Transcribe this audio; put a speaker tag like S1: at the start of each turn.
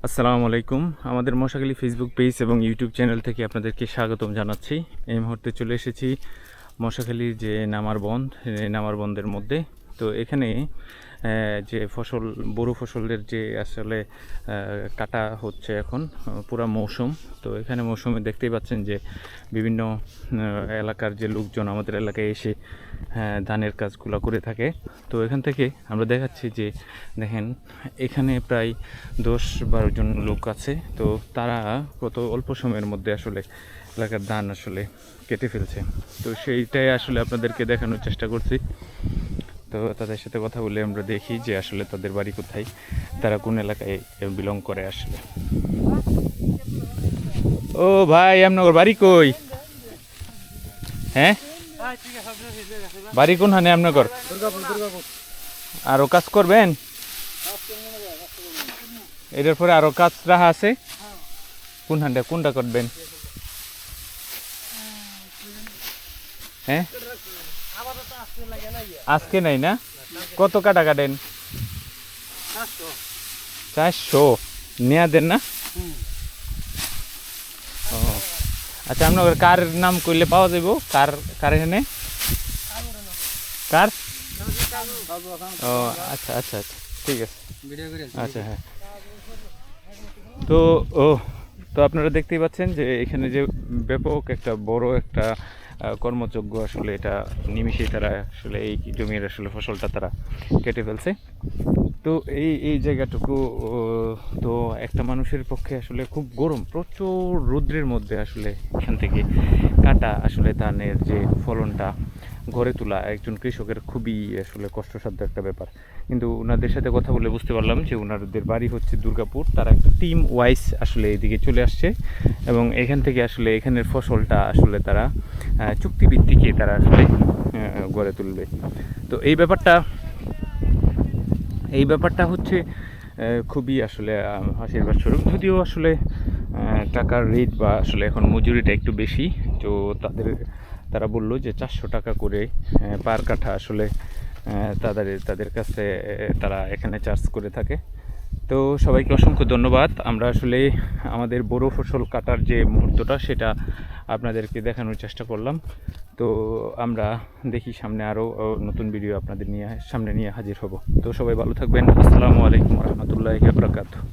S1: আসসালামু আলাইকুম। আমাদের মশাখালী ফেসবুক পেজ এবং ইউটিউব চ্যানেল থেকে আপনাদেরকে স্বাগতম জানাচ্ছি। এই মুহূর্তে চলে এসেছি মশাখালীর যে নামার বন্ধ, এই নামার বন্ধের মধ্যে। তো এখানে যে ফসল, বোরো ফসলের যে আসলে কাটা হচ্ছে এখন পুরা মৌসুম। তো এখানে মৌসুমে দেখতেই পাচ্ছেন যে বিভিন্ন এলাকার যে লোকজন আমাদের এলাকায় এসে ধানের কাজগুলো করে থাকে। তো এখান থেকে আমরা দেখাচ্ছি যে দেখেন এখানে প্রায় 10-12 জন লোক আছে। তো তারা কত অল্প সময়ের মধ্যে আসলে এলাকার ধান আসলে কেটে ফেলছে। তো সেইটাই আসলে আপনাদেরকে দেখানোর চেষ্টা করছি। তো তাদের সাথে কথা বলে আমরা দেখি যে আসলে তাদের বাড়ি কোথায়, তারা কোন এলাকায় বিলং করে আসলে। ও ভাই, আপনার বাড়ি কই? হ্যাঁ, বাড়ি কোনখানে আপনার? আরো কাজ করবেন? এটার পরে আরো কাজ রাখা আছে? কোনটা করবেন? হ্যাঁ, আজকে নাই না? কত কাটা কাটেন? 400 নেয়া দেন না? ও আচ্ছা, আপনার কার নাম কইলে পাওয়া যাব? কার এখানে কার? ও আচ্ছা আচ্ছা আচ্ছা, ঠিক আছে, আচ্ছা হ্যাঁ। তো ও তো আপনারা দেখতেই পাচ্ছেন যে এখানে যে ব্যাপক একটা বড় একটা কর্মযজ্ঞ, আসলে এটা নিমিষেই তারা আসলে এই জমির আসলে ফসলটা তারা কেটে ফেলছে। তো এই জায়গাটুকু তো একটা মানুষের পক্ষে আসলে খুব গরম, প্রচুর রৌদ্রের মধ্যে আসলে এখান থেকে কাটা আসলে ধানের যে ফলনটা ঘরে তোলা একজন কৃষকের খুবই আসলে কষ্টসাধ্য একটা ব্যাপার। কিন্তু ওনাদের সাথে কথা বলে বুঝতে পারলাম যে ওনাদের বাড়ি হচ্ছে দুর্গাপুর। তারা একটা টিম ওয়াইজ আসলে এদিকে চলে আসছে এবং এখান থেকে আসলে এখানের ফসলটা আসলে তারা চুক্তিভিত্তিকে তারা আসলে গড়ে তুলবে। তো এই ব্যাপারটা হচ্ছে খুবই আসলে হাসির স্বরূপ। যদিও আসলে টাকার রেট বা আসলে এখন মজুরিটা একটু বেশি। তো তারা বললো যে 400 টাকা করে পার কাঠা আসলে তাদের কাছে তারা এখানে চার্জ করে থাকে। তো সবাইকে অসংখ্য ধন্যবাদ। আমরা আসলে আমাদের বোরো ফসল কাটার যে মুহূর্তটা সেটা আপনাদেরকে দেখানোর চেষ্টা করলাম। তো আমরা দেখি সামনে আরও নতুন ভিডিও আপনাদের সামনে নিয়ে হাজির হব। তো সবাই ভালো থাকবেন। আসসালামু আলাইকুম রহমতুল্লাহি ওয়া বারাকাতুহু।